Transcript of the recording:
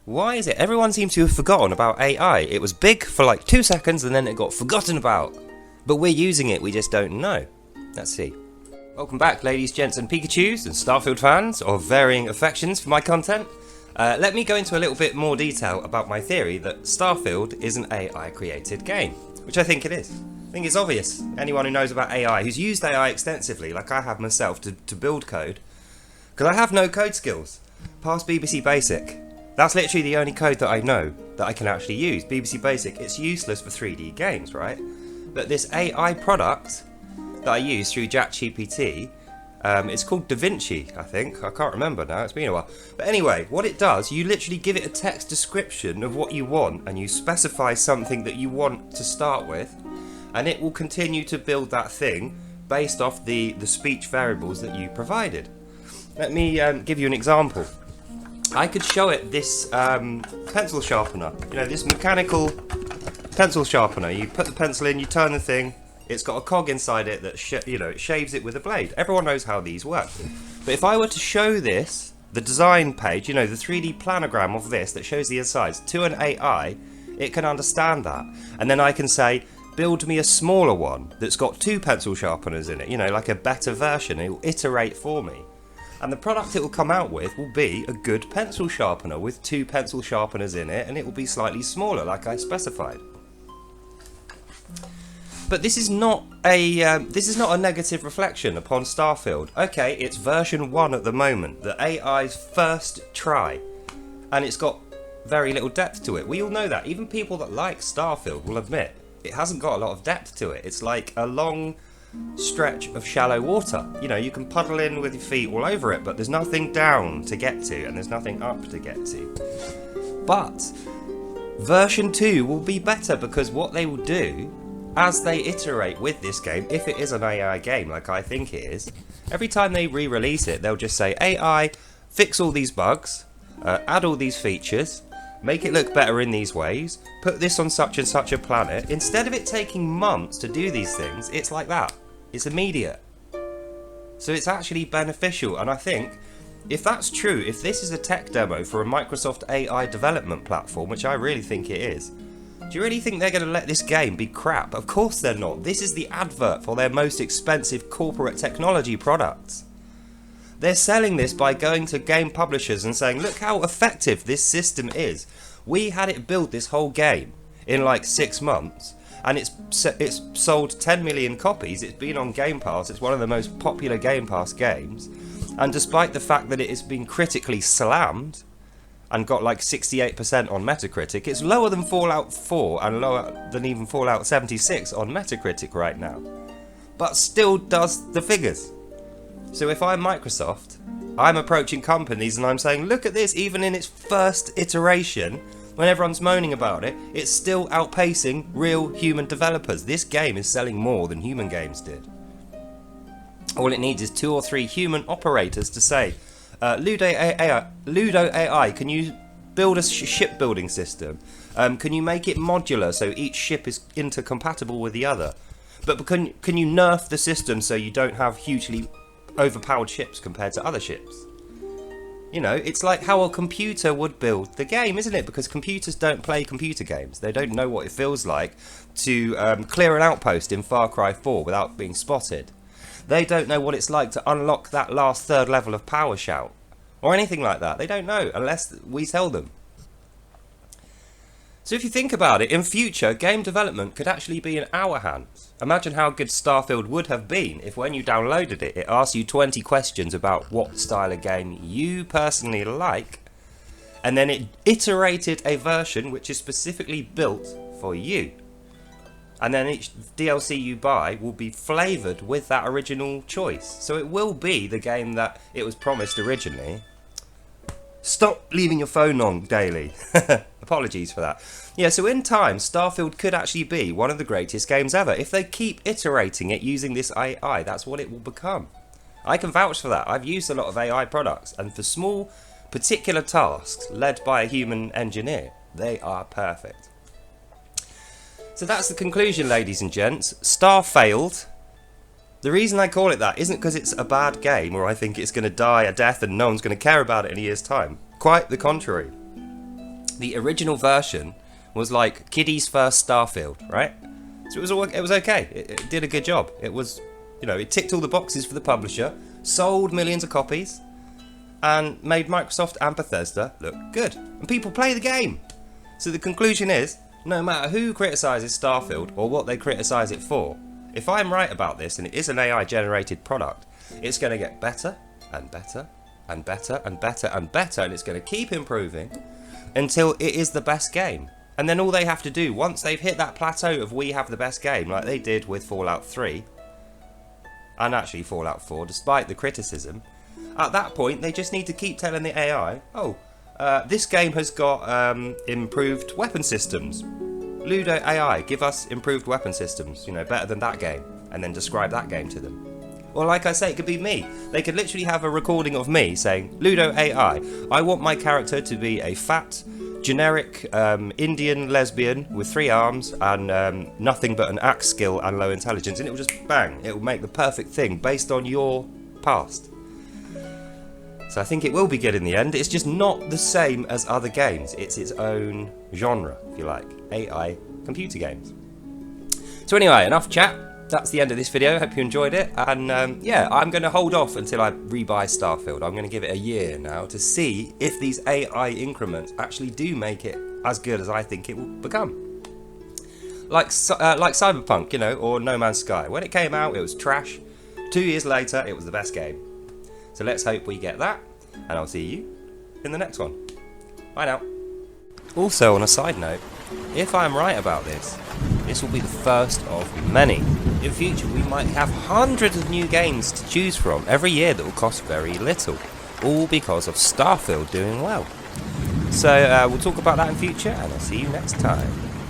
Why is it everyone seems to have forgotten about AI? It was big for like 2 seconds and then it got forgotten about. But we're using it, we just don't know. Let's see. Welcome back, ladies, gents and Pikachus and Starfield fans of varying affections for my content. Let me go into a little bit more detail about my theory that Starfield is an AI created game, which I think it is. I think it's obvious. Anyone who knows about AI, who's used AI extensively, like I have myself, to build code, because I have no code skills, past BBC Basic. That's literally the only code that I know that I can actually use. BBC Basic, it's useless for 3D games, right? But this AI product that I use through ChatGPT, it's called Da Vinci, I think. I can't remember now, it's been a while. But anyway, what it does, you literally give it a text description of what you want, and you specify something that you want to start with, and it will continue to build that thing based off the speech variables that you provided. Let me give you an example. I could show it this pencil sharpener, you know, this mechanical pencil sharpener. You put the pencil in, you turn the thing, it's got a cog inside it that it shaves it with a blade. Everyone knows how these work. But if I were to show this, the design page, you know, the 3D planogram of this that shows the insides, to an AI, it can understand that. And then I can say, build me a smaller one that's got 2 pencil sharpeners in it, you know, like a better version. It will iterate for me. And the product it will come out with will be a good pencil sharpener with 2 pencil sharpeners in it, and it will be slightly smaller, like I specified. But this is not a negative reflection upon Starfield. Okay, it's version 1 at the moment, the AI's first try, and it's got very little depth to it. We all know that. Even people that like Starfield will admit it hasn't got a lot of depth to it. It's like a long stretch of shallow water. You know, you can puddle in with your feet all over it, but there's nothing down to get to, and there's nothing up to get to. But version 2 will be better, because what they will do as they iterate with this game, if it is an AI game like I think it is, every time they re-release it, they'll just say, AI, fix all these bugs, add all these features, make it look better in these ways, put this on such and such a planet. Instead of it taking months to do these things, it's like that. It's immediate. So it's actually beneficial, and I think if that's true, if this is a tech demo for a Microsoft AI development platform, which I really think it is, do you really think they're going to let this game be crap? Of course they're not. This is the advert for their most expensive corporate technology products. They're selling this by going to game publishers and saying, look how effective this system is. We had it build this whole game in like 6 months, and it's sold 10 million copies. It's been on Game Pass. It's one of the most popular Game Pass games. And despite the fact that it has been critically slammed and got like 68% on Metacritic, it's lower than Fallout 4 and lower than even Fallout 76 on Metacritic right now. But still does the figures. So if I'm Microsoft, I'm approaching companies and I'm saying, look at this, even in its first iteration, when everyone's moaning about it, it's still outpacing real human developers. This game is selling more than human games did. All it needs is 2 or 3 human operators to say, Ludo AI, can you build a shipbuilding system? Can you make it modular so each ship is intercompatible with the other? But can you nerf the system so you don't have hugely overpowered ships compared to other ships? You know, it's like how a computer would build the game, isn't it? Because computers don't play computer games. They don't know what it feels like to clear an outpost in Far Cry 4 without being spotted. They don't know what it's like to unlock that last 3rd level of Power Shout, or anything like that. They don't know unless we tell them. So if you think about it, in future, game development could actually be in our hands. Imagine how good Starfield would have been if when you downloaded it, it asked you 20 questions about what style of game you personally like, and then it iterated a version which is specifically built for you. And then each DLC you buy will be flavoured with that original choice. So it will be the game that it was promised originally. Stop leaving your phone on daily. Apologies for that. Yeah, so in time, Starfield could actually be one of the greatest games ever. If they keep iterating it using this AI, that's what it will become. I can vouch for that. I've used a lot of AI products, and for small, particular tasks led by a human engineer, they are perfect. So that's the conclusion, ladies and gents. Starfield. The reason I call it that isn't because it's a bad game or I think it's going to die a death and no one's going to care about it in a year's time. Quite the contrary. The original version was like Kiddie's first Starfield, right? So it was okay. It did a good job. It was, you know, it ticked all the boxes for the publisher, sold millions of copies, and made Microsoft and Bethesda look good. And people play the game. So the conclusion is, no matter who criticises Starfield or what they criticise it for, if I'm right about this and it is an AI generated product, it's going to get better and better and better and better and better, and it's going to keep improving until it is the best game. And then all they have to do, once they've hit that plateau of we have the best game, like they did with Fallout 3, and actually Fallout 4, despite the criticism, at that point they just need to keep telling the AI, oh, this game has got improved weapon systems. Ludo AI, give us improved weapon systems, you know, better than that game, and then describe that game to them. Or like I say, it could be me. They could literally have a recording of me saying, Ludo AI, I want my character to be a fat, generic Indian lesbian with 3 arms and nothing but an axe skill and low intelligence, and it will just bang, it will make the perfect thing based on your past. So I think it will be good in the end. It's just not the same as other games. It's its own genre, if you like. AI computer games. So anyway, enough chat. That's the end of this video. Hope you enjoyed it. And yeah, I'm going to hold off until I rebuy Starfield. I'm going to give it a year now to see if these AI increments actually do make it as good as I think it will become. Like Cyberpunk, you know, or No Man's Sky. When it came out, it was trash. 2 years later, it was the best game. So let's hope we get that, and I'll see you in the next one. Bye now. Also, on a side note, if I'm right about this, this will be the first of many. In future, we might have hundreds of new games to choose from every year that will cost very little, all because of Starfield doing well. So we'll talk about that in future, and I'll see you next time.